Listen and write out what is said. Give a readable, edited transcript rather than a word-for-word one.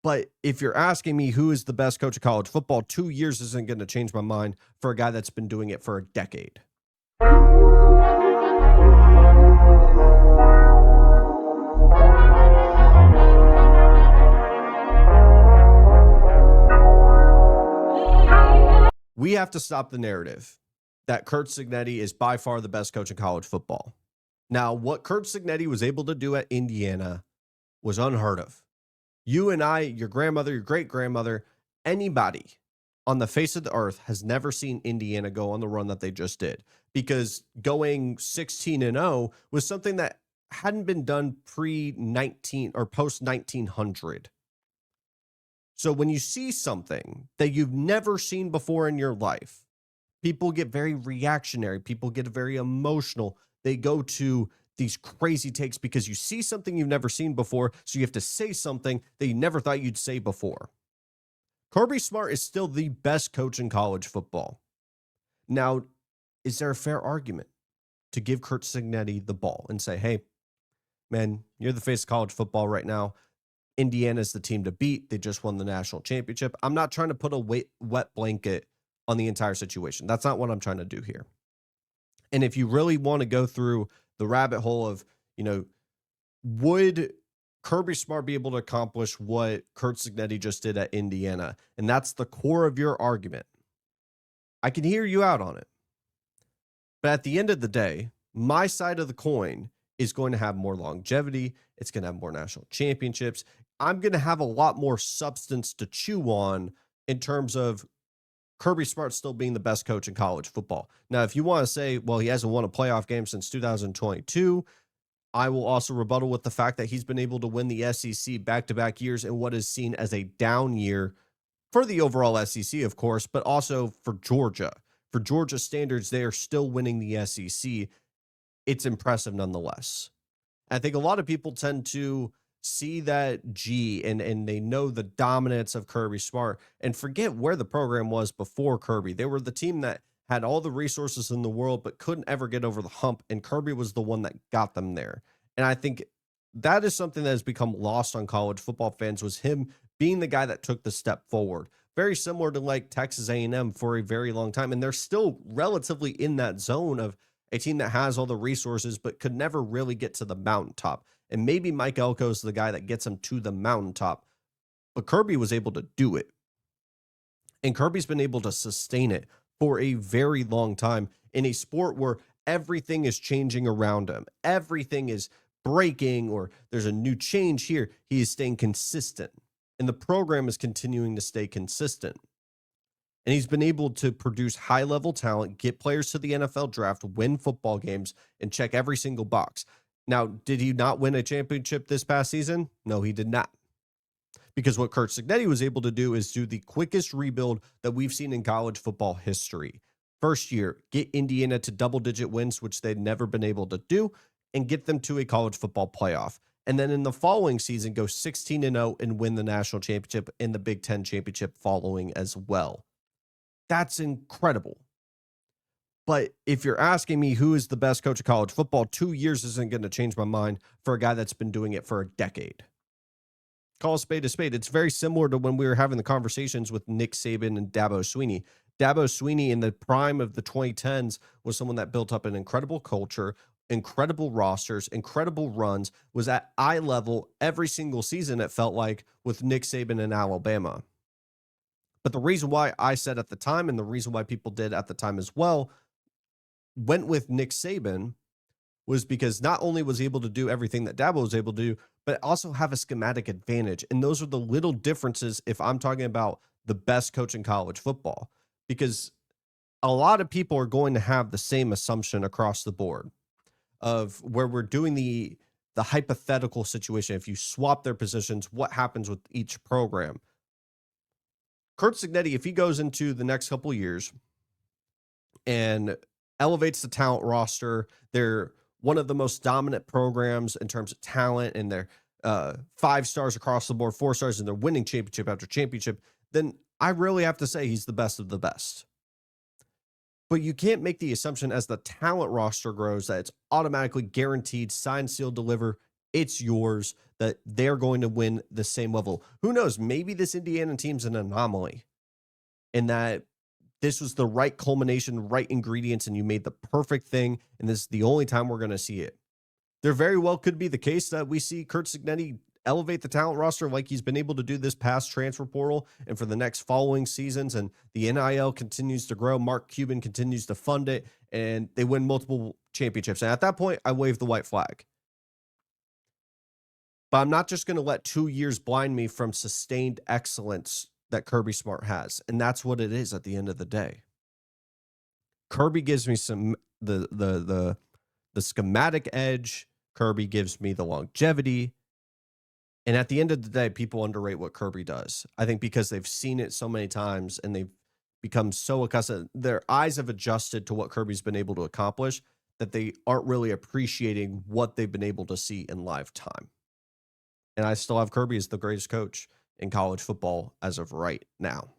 But if you're asking me who is the best coach of college football, 2 years isn't going to change my mind for a guy that's been doing it for a decade. We have to stop the narrative that Curt Cignetti is by far the best coach in college football. Now, what Curt Cignetti was able to do at Indiana was unheard of. You and I, your grandmother, your great-grandmother, anybody on the face of the earth has never seen Indiana go on the run that they just did, because going 16-0 was something that hadn't been done pre-19 or post-1900. So when you see something that you've never seen before in your life, people get very reactionary. People get very emotional. They go to these crazy takes because you see something you've never seen before, so you have to say something that you never thought you'd say before. Kirby Smart is still the best coach in college football. Now, is there a fair argument to give Curt Cignetti the ball and say, hey, man, you're the face of college football right now. Indiana's the team to beat. They just won the national championship. I'm not trying to put a wet blanket on the entire situation. That's not what I'm trying to do here. And if you really want to go through the rabbit hole of, would Kirby Smart be able to accomplish what Curt Cignetti just did at Indiana? And that's the core of your argument. I can hear you out on it. But at the end of the day, my side of the coin is going to have more longevity. It's going to have more national championships. I'm going to have a lot more substance to chew on in terms of Kirby Smart still being the best coach in college football. Now, if you want to say, well, he hasn't won a playoff game since 2022, I will also rebuttal with the fact that he's been able to win the SEC back-to-back years in what is seen as a down year for the overall SEC, of course, but also for Georgia. For Georgia standards, they are still winning the SEC. It's impressive nonetheless. I think a lot of people tend to see that G and they know the dominance of Kirby Smart and forget where the program was before Kirby. They were the team that had all the resources in the world but couldn't ever get over the hump, and Kirby was the one that got them there. And I think that is something that has become lost on college football fans, was him being the guy that took the step forward. Very similar to like Texas A&M for a very long time, and they're still relatively in that zone of a team that has all the resources but could never really get to the mountaintop. And maybe Mike Elko is the guy that gets him to the mountaintop, but Kirby was able to do it. And Kirby's been able to sustain it for a very long time in a sport where everything is changing around him. Everything is breaking, or there's a new change here. He is staying consistent, and the program is continuing to stay consistent. And he's been able to produce high-level talent, get players to the NFL draft, win football games, and check every single box. Now, did he not win a championship this past season? No, he did not. Because what Curt Cignetti was able to do is do the quickest rebuild that we've seen in college football history. First year, get Indiana to double-digit wins, which they'd never been able to do, and get them to a college football playoff. And then in the following season, go 16-0 and win the national championship and the Big Ten championship following as well. That's incredible. But if you're asking me who is the best coach of college football, 2 years isn't going to change my mind for a guy that's been doing it for a decade. Call a spade a spade. It's very similar to when we were having the conversations with Nick Saban and Dabo Swinney. Dabo Swinney in the prime of the 2010s was someone that built up an incredible culture, incredible rosters, incredible runs, was at eye level every single season, it felt like, with Nick Saban in Alabama. But the reason why I said at the time, and the reason why people did at the time as well, went with Nick Saban, was because not only was he able to do everything that Dabo was able to do, but also have a schematic advantage. And those are the little differences if I'm talking about the best coach in college football, because a lot of people are going to have the same assumption across the board of where we're doing the hypothetical situation. If you swap their positions, what happens with each program? Curt Cignetti, if he goes into the next couple of years and elevates the talent roster, they're one of the most dominant programs in terms of talent, and they're 5 stars across the board, 4 stars, and they're winning championship after championship, then I really have to say he's the best of the best. But you can't make the assumption as the talent roster grows that it's automatically guaranteed, sign, seal, deliver It's yours, that they're going to win the same level. Who knows? Maybe this Indiana team's an anomaly in that this was the right culmination, right ingredients, and you made the perfect thing, and this is the only time we're going to see it. There very well could be the case that we see Curt Cignetti elevate the talent roster like he's been able to do this past transfer portal and for the next following seasons, and the NIL continues to grow. Mark Cuban continues to fund it, and they win multiple championships. And at that point, I wave the white flag. But I'm not just going to let 2 years blind me from sustained excellence that Kirby Smart has. And that's what it is at the end of the day. Kirby gives me some the schematic edge. Kirby gives me the longevity. And at the end of the day, people underrate what Kirby does. I think because they've seen it so many times and they've become so accustomed, their eyes have adjusted to what Kirby's been able to accomplish that they aren't really appreciating what they've been able to see in live time. And I still have Kirby as the greatest coach in college football as of right now.